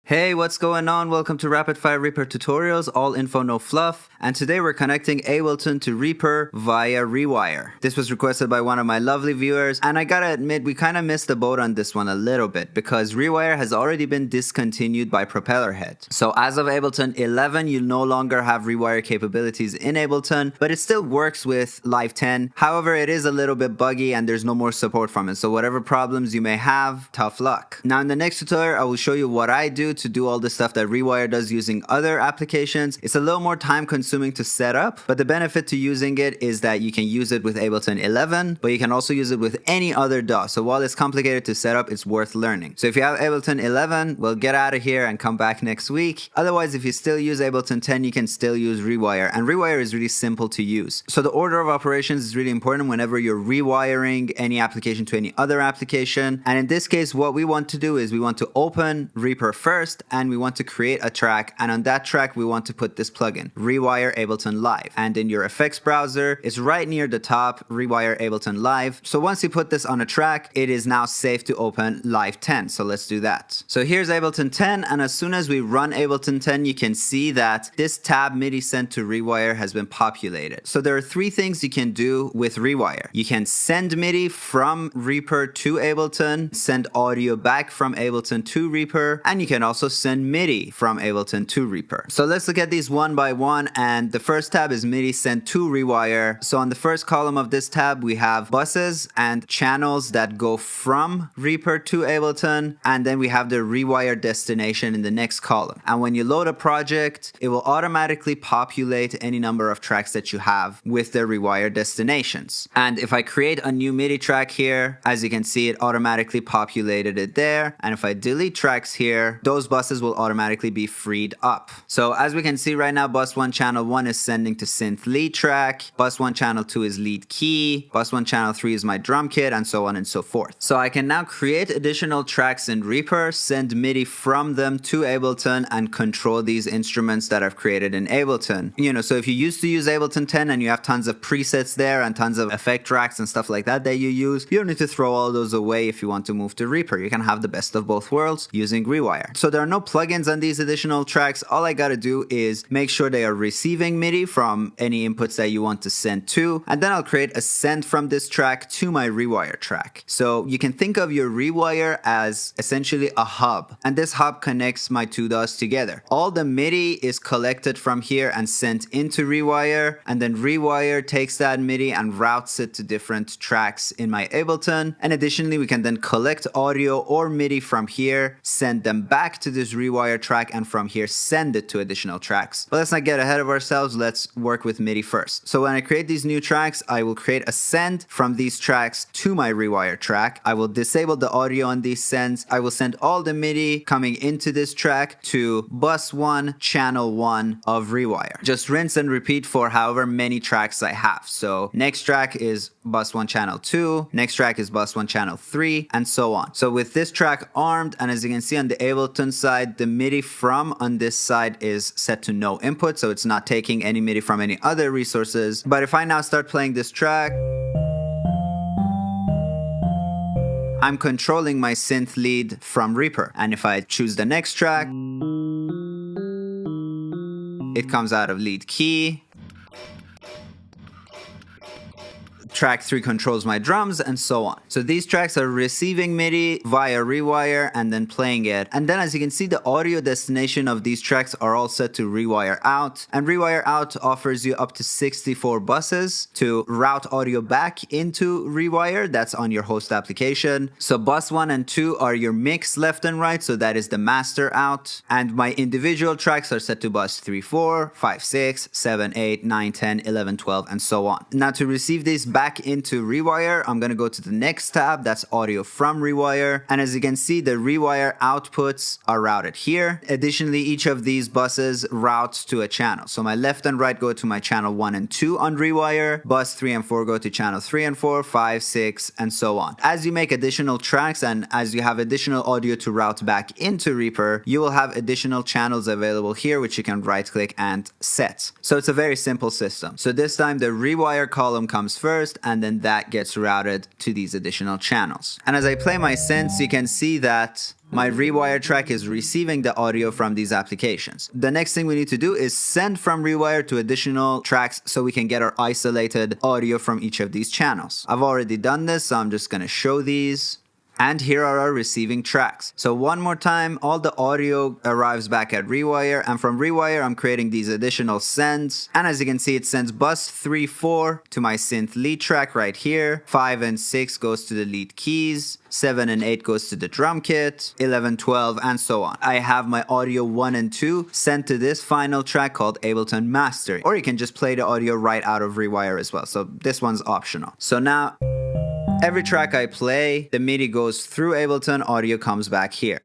Hey, what's going on? Welcome to Rapid Fire Reaper Tutorials, all info, no fluff. And today we're connecting Ableton to Reaper via ReWire. This was requested by one of my lovely viewers, and I gotta admit, we kinda missed the boat on this one a little bit because ReWire has already been discontinued by Propellerhead. So as of Ableton 11, you no longer have ReWire capabilities in Ableton, but it still works with Live 10. However, it is a little bit buggy and there's no more support from it. So whatever problems you may have, tough luck. Now in the next tutorial, I will show you what I do to do all the stuff that ReWire does using other applications. It's a little more time consuming to set up, but the benefit to using it is that you can use it with Ableton 11, but you can also use it with any other DAW. So while it's complicated to set up, it's worth learning. So if you have Ableton 11, well, get out of here and come back next week. Otherwise, if you still use Ableton 10, you can still use ReWire, and ReWire is really simple to use. So the order of operations is really important whenever you're rewiring any application to any other application. And in this case, what we want to do is we want to open Reaper first, and we want to create a track, and on that track we want to put this plugin, ReWire Ableton Live. And in your effects browser, it's right near the top, ReWire Ableton Live. So once you put this on a track, it is now safe to open Live 10. So let's do that. So here's Ableton 10, and as soon as we run Ableton 10, you can see that this tab MIDI sent to ReWire has been populated. So there are three things you can do with ReWire. You can send MIDI from Reaper to Ableton, send audio back from Ableton to Reaper, and you can also send MIDI from Ableton to Reaper. So let's look at these one by one, and the first tab is MIDI sent to ReWire. So on the first column of this tab, we have buses and channels that go from Reaper to Ableton, and then we have the ReWire destination in the next column. And when you load a project, it will automatically populate any number of tracks that you have with the ReWire destinations. And if I create a new MIDI track here, as you can see, it automatically populated it there. And if I delete tracks here, those buses will automatically be freed up. So as we can see right now, bus 1 channel 1 is sending to synth lead track, bus 1 channel 2 is lead key, bus 1 channel 3 is my drum kit, and so on and so forth. So I can now create additional tracks in Reaper, send MIDI from them to Ableton, and control these instruments that I've created in Ableton. So if you used to use Ableton 10 and you have tons of presets there and tons of effect tracks and stuff like that you use, you don't need to throw all those away if you want to move to Reaper. You can have the best of both worlds using ReWire. So there are no plugins on these additional tracks. All I gotta do is make sure they are receiving MIDI from any inputs that you want to send to, and then I'll create a send from this track to my ReWire track. So you can think of your ReWire as essentially a hub, and this hub connects my two DAWs together. All the MIDI is collected from here and sent into ReWire, and then ReWire takes that MIDI and routes it to different tracks in my Ableton. And additionally, we can then collect audio or MIDI from here, send them back to this ReWire track, and from here send it to additional tracks. But let's not get ahead of ourselves. Let's work with MIDI first. So when I create these new tracks, I will create a send from these tracks to my ReWire track. I will disable the audio on these sends. I will send all the MIDI coming into this track to bus 1 channel 1 of ReWire. Just rinse and repeat for however many tracks I have. So next track is bus 1 channel 2, next track is bus 1 channel 3, and so on. So with this track armed, and as you can see on the Ableton side, the MIDI from on this side is set to no input, so it's not taking any MIDI from any other resources. But if I now start playing this track, I'm controlling my synth lead from Reaper. And if I choose the next track, it comes out of lead key. Track 3 controls my drums, and so on. So these tracks are receiving MIDI via ReWire and then playing it. And then as you can see, the audio destination of these tracks are all set to ReWire out. And ReWire out offers you up to 64 buses to route audio back into ReWire. That's on your host application. So bus 1 and 2 are your mix left and right. So that is the master out. And my individual tracks are set to bus 3, 4, 5, 6, 7, 8, 9, 10, 11, 12, and so on. Now to receive these back into ReWire, I'm going to go to the next tab, that's audio from ReWire, and as you can see, the ReWire outputs are routed here. Additionally, each of these buses routes to a channel. So my left and right go to my channel 1 and 2 on ReWire, bus 3 and 4 go to channel 3 and 4, 5, 6, and so on. As you make additional tracks and as you have additional audio to route back into Reaper, you will have additional channels available here, which you can right click and set. So it's a very simple system. So this time the ReWire column comes first, first, and then that gets routed to these additional channels. And as I play my synths, you can see that my ReWire track is receiving the audio from these applications. The next thing we need to do is send from ReWire to additional tracks so we can get our isolated audio from each of these channels. I've already done this, so I'm just going to show these. And here are our receiving tracks. So one more time, all the audio arrives back at ReWire, and from ReWire I'm creating these additional sends. And as you can see, it sends bus 3, 4 to my synth lead track right here. 5 and 6 goes to the lead keys. 7 and 8 goes to the drum kit. 11, 12, and so on. I have my audio 1 and 2 sent to this final track called Ableton Mastering. Or you can just play the audio right out of ReWire as well. So this one's optional. So now, every track I play, the MIDI goes through Ableton, audio comes back here.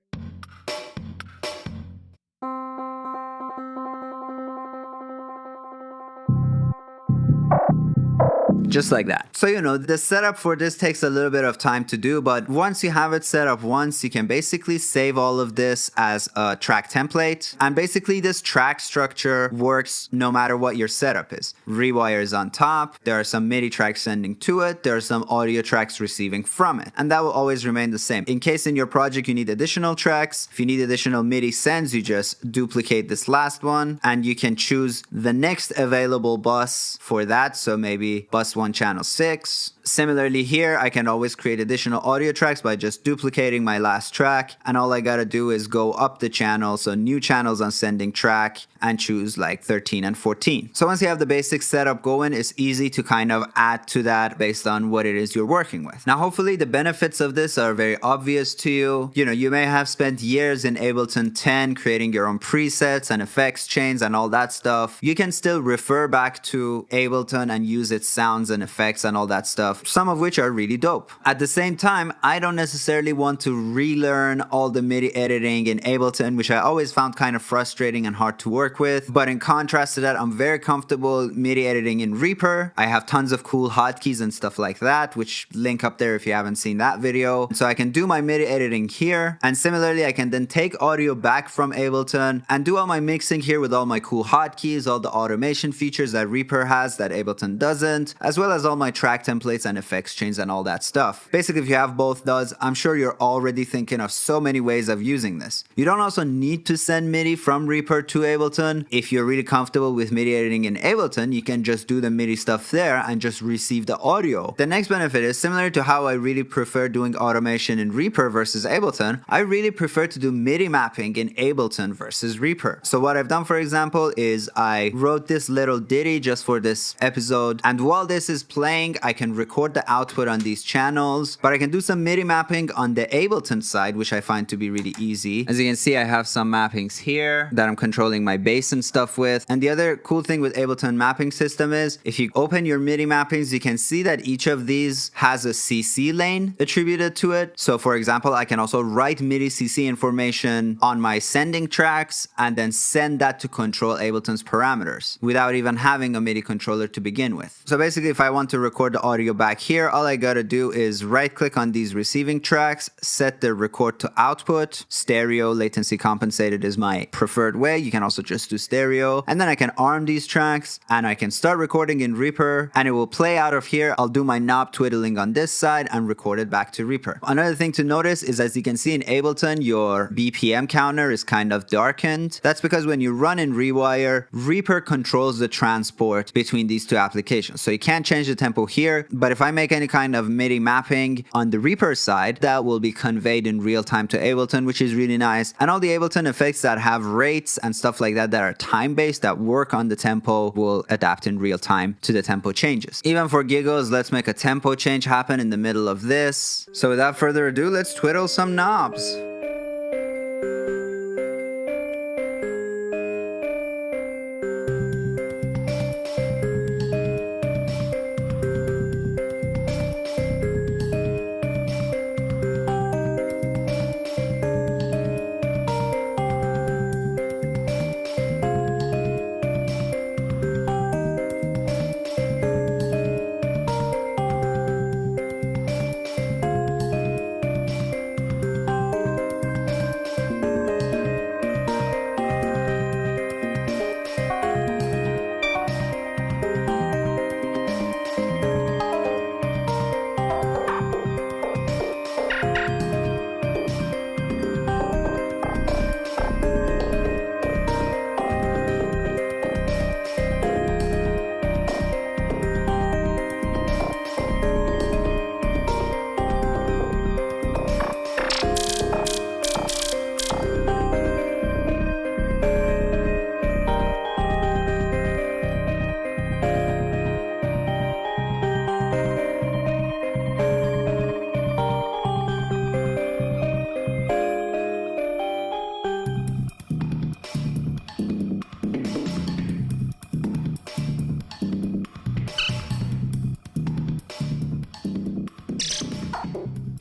Just like that. So, you know, the setup for this takes a little bit of time to do, but once you have it set up once, you can basically save all of this as a track template. And basically this track structure works no matter what your setup is. ReWire is on top. There are some MIDI tracks sending to it. There are some audio tracks receiving from it. And that will always remain the same. In case in your project you need additional tracks, if you need additional MIDI sends, you just duplicate this last one and you can choose the next available bus for that. So maybe bus 1 channel 6. Similarly here, I can always create additional audio tracks by just duplicating my last track, and all I gotta do is go up the channel, so new channels on sending track, and choose like 13 and 14. So once you have the basic setup going, it's easy to kind of add to that based on what it is you're working with. Now hopefully the benefits of this are very obvious to you. You know, you may have spent years in Ableton 10 creating your own presets and effects chains and all that stuff. You can still refer back to Ableton and use its sounds and effects and all that stuff, some of which are really dope. At the same time, I don't necessarily want to relearn all the MIDI editing in Ableton, which I always found kind of frustrating and hard to work with. But in contrast to that, I'm very comfortable MIDI editing in REAPER. I have tons of cool hotkeys and stuff like that, which link up there if you haven't seen that video. So I can do my MIDI editing here. And similarly, I can then take audio back from Ableton and do all my mixing here with all my cool hotkeys, all the automation features that REAPER has that Ableton doesn't, as well as all my track templates and effects chains and all that stuff. Basically, if you have both those, I'm sure you're already thinking of so many ways of using this. You don't also need to send MIDI from REAPER to Ableton. If you're really comfortable with MIDI editing in Ableton, you can just do the MIDI stuff there and just receive the audio. The next benefit is similar to how I really prefer doing automation in REAPER versus Ableton. I really prefer to do MIDI mapping in Ableton versus REAPER. So what I've done, for example, is I wrote this little ditty just for this episode, and while this is playing, I can record the output on these channels, but I can do some MIDI mapping on the Ableton side, which I find to be really easy. As you can see, I have some mappings here that I'm controlling my bass and stuff with. And the other cool thing with Ableton mapping system is if you open your MIDI mappings, you can see that each of these has a CC lane attributed to it. So for example, I can also write MIDI CC information on my sending tracks and then send that to control Ableton's parameters without even having a MIDI controller to begin with. So basically, if I want to record the audio back here, all I gotta do is right click on these receiving tracks, set the record to output. Stereo latency compensated is my preferred way. You can also just do stereo, and then I can arm these tracks and I can start recording in REAPER and it will play out of here. I'll do my knob twiddling on this side and record it back to REAPER. Another thing to notice is, as you can see in Ableton, your BPM counter is kind of darkened. That's because when you run in ReWire, REAPER controls the transport between these two applications. So you can't change the tempo here, but if I make any kind of MIDI mapping on the REAPER side, that will be conveyed in real time to Ableton, which is really nice. And all the Ableton effects that have rates and stuff like that that are time-based, that work on the tempo, will adapt in real time to the tempo changes. Even for giggles, let's make a tempo change happen in the middle of this. So without further ado, let's twiddle some knobs.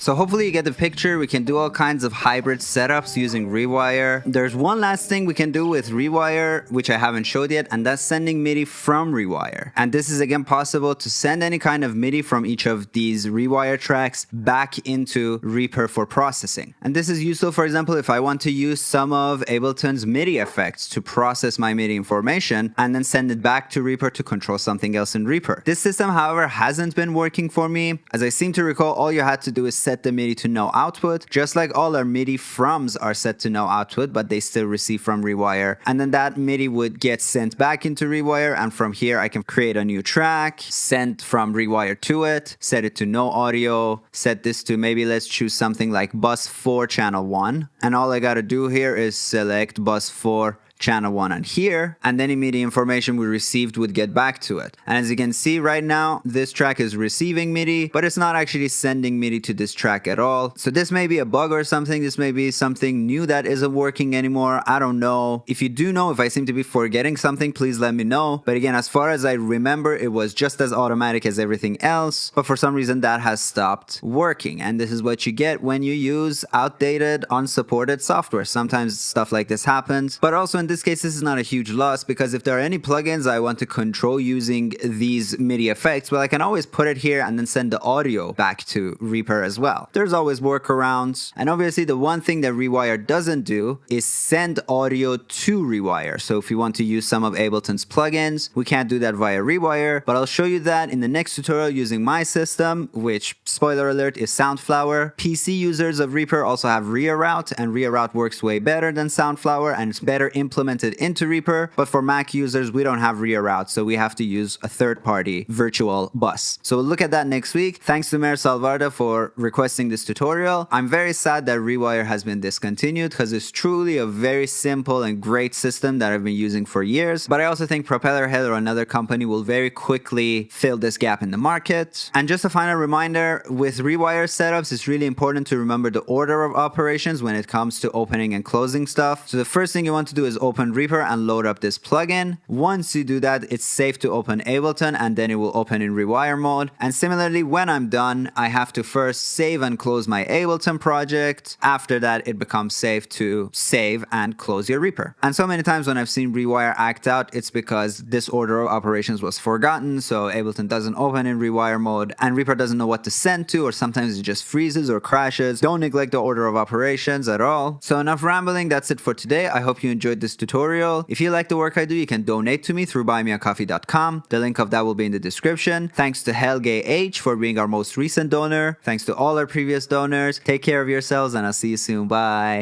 So hopefully you get the picture. We can do all kinds of hybrid setups using ReWire. There's one last thing we can do with ReWire, which I haven't showed yet, and that's sending MIDI from ReWire. And this is again possible to send any kind of MIDI from each of these ReWire tracks back into REAPER for processing. And this is useful, for example, if I want to use some of Ableton's MIDI effects to process my MIDI information and then send it back to REAPER to control something else in REAPER. This system, however, hasn't been working for me. As I seem to recall, all you had to do is set the MIDI to no output, just like all our MIDI froms are set to no output, but they still receive from ReWire. And then that MIDI would get sent back into ReWire, and from here I can create a new track, send from ReWire to it, set it to no audio, set this to maybe let's choose something like bus 4 channel 1, and all I gotta do here is select bus 4 channel 1 on here, and any MIDI information we received would get back to it. And as you can see right now, this track is receiving MIDI, but it's not actually sending MIDI to this track at all. So this may be a bug or something. This may be something new that isn't working anymore. I don't know. If you do know, if I seem to be forgetting something, please let me know. But again, as far as I remember, it was just as automatic as everything else, but for some reason that has stopped working. And this is what you get when you use outdated, unsupported software. Sometimes stuff like this happens, but also in this case, this is not a huge loss, because if there are any plugins I want to control using these MIDI effects, well, I can always put it here and then send the audio back to REAPER as well. There's always workarounds. And obviously the one thing that ReWire doesn't do is send audio to ReWire. So if you want to use some of Ableton's plugins, we can't do that via ReWire, but I'll show you that in the next tutorial using my system, which, spoiler alert, is Soundflower. PC users of REAPER also have ReWire, and ReWire works way better than Soundflower, and it's better implemented into REAPER, but for Mac users, we don't have ReWire, so we have to use a third-party virtual bus. So we'll look at that next week. Thanks to Mer Salvarda for requesting this tutorial. I'm very sad that ReWire has been discontinued, because it's truly a very simple and great system that I've been using for years, but I also think Propellerhead or another company will very quickly fill this gap in the market. And just a final reminder, with ReWire setups, it's really important to remember the order of operations when it comes to opening and closing stuff. So the first thing you want to do is open REAPER and load up this plugin. Once you do that, it's safe to open Ableton, and then it will open in ReWire mode. And similarly, when I'm done, I have to first save and close my Ableton project. After that, it becomes safe to save and close your REAPER. And so many times when I've seen ReWire act out, it's because this order of operations was forgotten, so Ableton doesn't open in ReWire mode, and REAPER doesn't know what to send to, or sometimes it just freezes or crashes. Don't neglect the order of operations at all. So enough rambling, that's it for today. I hope you enjoyed this tutorial. If you like the work I do, you can donate to me through buymeacoffee.com. The link of that will be in the description. Thanks to Helge H for being our most recent donor. Thanks to all our previous donors. Take care of yourselves, and I'll see you soon. Bye.